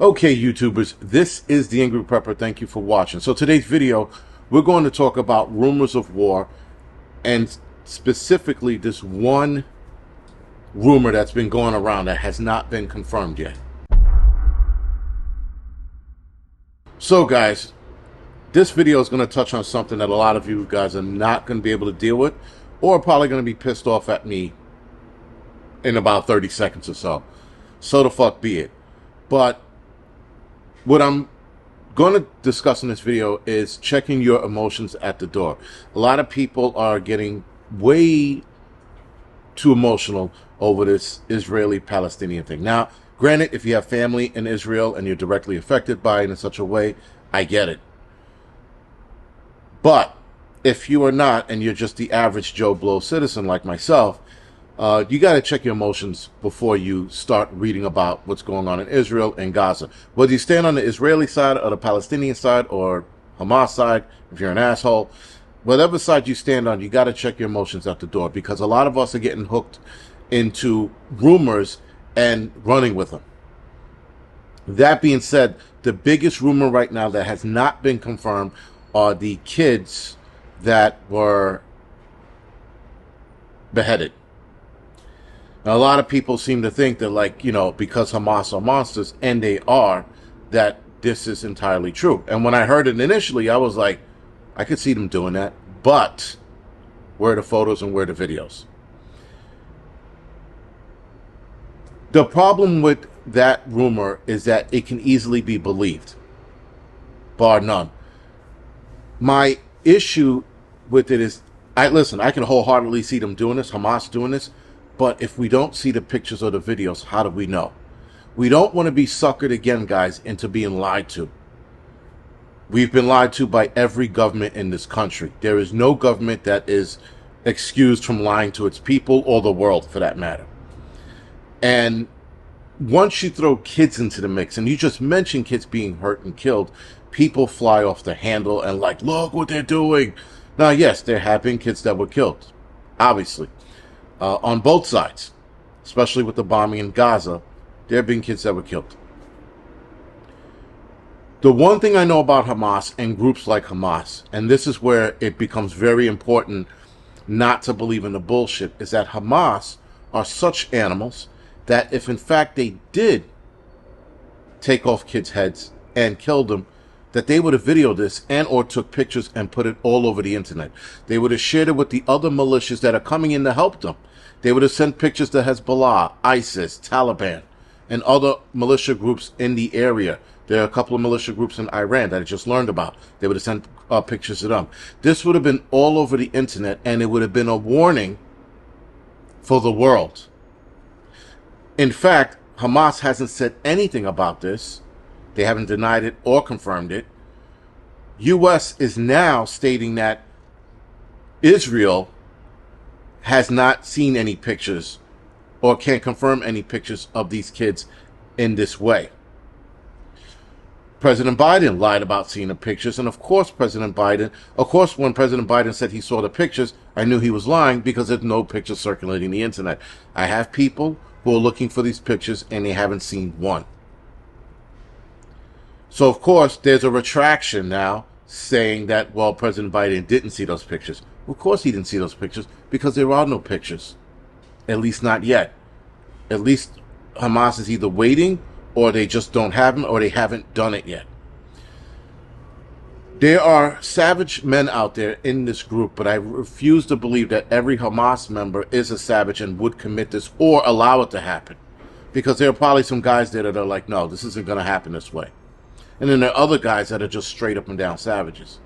Okay, YouTubers, this is the Angry Prepper. Thank you for watching. So today's video, we're going to talk about rumors of war, and specifically this one rumor that's been going around that has not been confirmed yet. So guys, this video is going to touch on something that a lot of you guys are not going to be able to deal with, or probably going to be pissed off at me in about 30 seconds or so. So the fuck be it. But what I'm going to discuss in this video is checking your emotions at the door. A lot of people are getting way too emotional over this Israeli-Palestinian thing. Now, granted, if you have family in Israel and you're directly affected by it in such a way, I get it. But if you are not, and you're just the average Joe Blow citizen like myself, you got to check your emotions before you start reading about what's going on in Israel and Gaza. Whether you stand on the Israeli side or the Palestinian side or Hamas side, if you're an asshole, whatever side you stand on, you got to check your emotions at the door, because a lot of us are getting hooked into rumors and running with them. That being said, the biggest rumor right now that has not been confirmed are the kids that were beheaded. Now, a lot of people seem to think that, like, you know, because Hamas are monsters, and they are, that this is entirely true. And when I heard it initially, I was like, I could see them doing that, but where are the photos and where are the videos? The problem with that rumor is that it can easily be believed, bar none. My issue with it is, I can wholeheartedly see them doing this, Hamas doing this, but if we don't see the pictures or the videos, how do we know? We don't want to be suckered again, guys, into being lied to. We've been lied to by every government in this country. There is no government that is excused from lying to its people, or the world for that matter. And once you throw kids into the mix, and you just mention kids being hurt and killed, people fly off the handle and like, look what they're doing. Now, yes, there have been kids that were killed, obviously. On both sides, especially with the bombing in Gaza, there have been kids that were killed. The one thing I know about Hamas and groups like Hamas, and this is where it becomes very important not to believe in the bullshit, is that Hamas are such animals that if in fact they did take off kids' heads and kill them, that they would have videoed this and or took pictures and put it all over the internet. They would have shared it with the other militias that are coming in to help them. They would have sent pictures to Hezbollah, ISIS, Taliban, and other militia groups in the area. There are a couple of militia groups in Iran that I just learned about. They would have sent pictures to them. This would have been all over the internet, and it would have been a warning for the world. In fact, Hamas hasn't said anything about this. They haven't denied it or confirmed it. U.S. is now stating that Israel has not seen any pictures or can't confirm any pictures of these kids in this way. President Biden lied about seeing the pictures, and of course when President Biden said he saw the pictures, I knew he was lying, because there's no pictures circulating the internet. I have people who are looking for these pictures and they haven't seen one. So, of course, there's a retraction now saying that, well, President Biden didn't see those pictures. Of course he didn't see those pictures, because there are no pictures. At least not yet. At least Hamas is either waiting, or they just don't have them, or they haven't done it yet. There are savage men out there in this group, but I refuse to believe that every Hamas member is a savage and would commit this or allow it to happen. Because there are probably some guys there that are like, no, this isn't going to happen this way. And then there are other guys that are just straight up and down savages.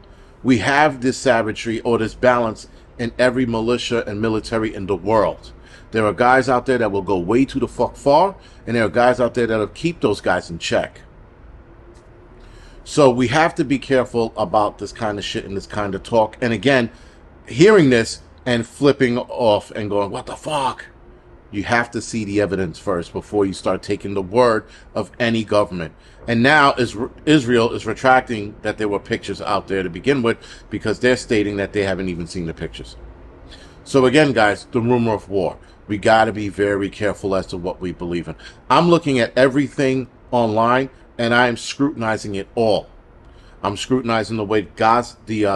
We have this savagery or this balance in every militia and military in the world. There are guys out there that will go way too the fuck far, and there are guys out there that will keep those guys in check. So we have to be careful about this kind of shit and this kind of talk. And again, hearing this and flipping off and going, what the fuck? You have to see the evidence first before you start taking the word of any government. And now Israel is retracting that there were pictures out there to begin with, because they're stating that they haven't even seen the pictures. So again, guys, the rumor of war. We got to be very careful as to what we believe in. I'm looking at everything online and I am scrutinizing it all. I'm scrutinizing the way the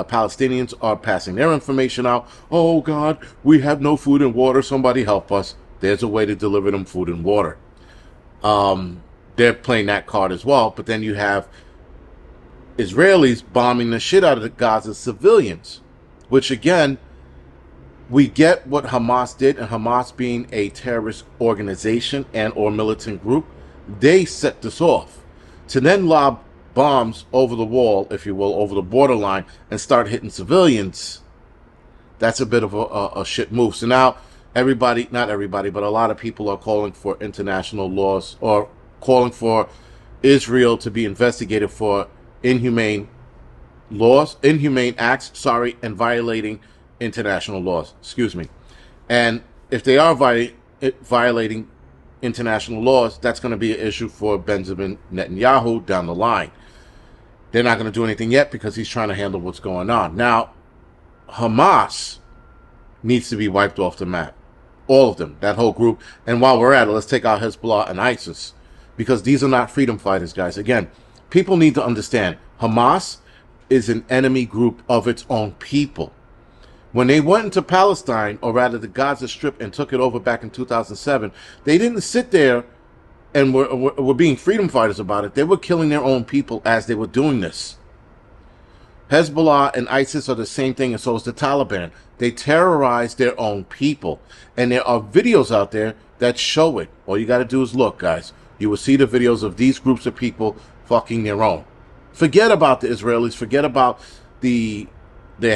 Palestinians are passing their information out. Oh God, we have no food and water. Somebody help us. There's a way to deliver them food and water. They're playing that card as well. But then you have Israelis bombing the shit out of the Gaza civilians, which again, we get what Hamas did, and Hamas being a terrorist organization and or militant group, they set this off to then lob bombs over the wall, if you will, over the borderline and start hitting civilians. That's a bit of a shit move. So now everybody, not everybody, but a lot of people are calling for international laws, or calling for Israel to be investigated for inhumane acts, and violating international laws. Excuse me. And if they are violating international laws, that's going to be an issue for Benjamin Netanyahu down the line. They're not going to do anything yet because he's trying to handle what's going on. Now, Hamas needs to be wiped off the map. All of them, that whole group. And while we're at it, let's take out Hezbollah and ISIS, because these are not freedom fighters, guys. Again, people need to understand Hamas is an enemy group of its own people. When they went into Palestine, or rather the Gaza Strip, and took it over back in 2007, they didn't sit there and were being freedom fighters about it. They were killing their own people as they were doing this. Hezbollah and ISIS are the same thing, and so is the Taliban. They terrorize their own people. And there are videos out there that show it. All you got to do is look, guys. You will see the videos of these groups of people fucking their own. Forget about the Israelis. Forget about their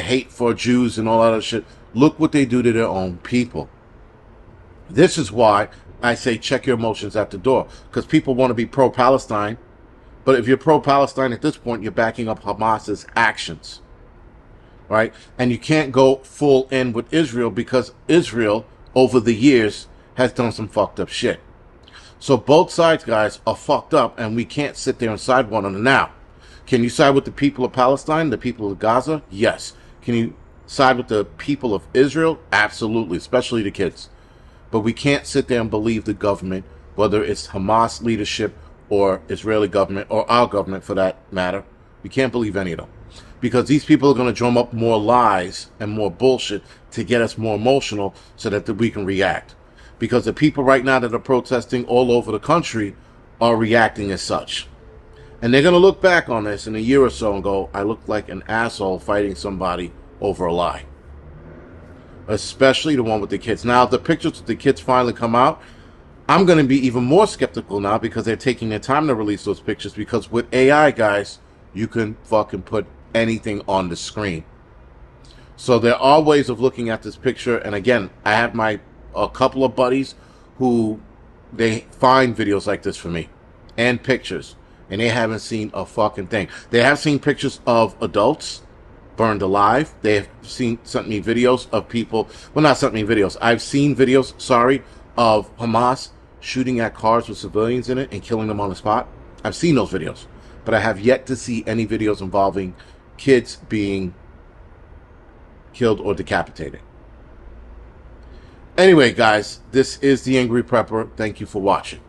hate for Jews and all that other shit. Look what they do to their own people. This is why I say check your emotions at the door, because people want to be pro-Palestine, but if you're pro-Palestine at this point, you're backing up Hamas's actions, right? And you can't go full in with Israel, because Israel, over the years, has done some fucked up shit. So both sides, guys, are fucked up, and we can't sit there and side one another. Now, can you side with the people of Palestine, the people of Gaza? Yes. Can you side with the people of Israel? Absolutely, especially the kids. But we can't sit there and believe the government, whether it's Hamas leadership or Israeli government or our government for that matter. We can't believe any of them, because these people are going to drum up more lies and more bullshit to get us more emotional so that we can react. Because the people right now that are protesting all over the country are reacting as such. And they're going to look back on this in a year or so and go, I look like an asshole fighting somebody over a lie. Especially the one with the kids. Now, if the pictures of the kids finally come out, I'm going to be even more skeptical now, because they're taking their time to release those pictures. Because with AI, guys, you can fucking put anything on the screen. So there are ways of looking at this picture. And again, I have a couple of buddies who they find videos like this for me and pictures, and they haven't seen a fucking thing. They have seen pictures of adults burned alive. They have sent me videos of people, well, not sent me videos. I've seen videos, of Hamas shooting at cars with civilians in it and killing them on the spot. I've seen those videos, but I have yet to see any videos involving kids being killed or decapitated. Anyway, guys, this is The Angry Prepper. Thank you for watching.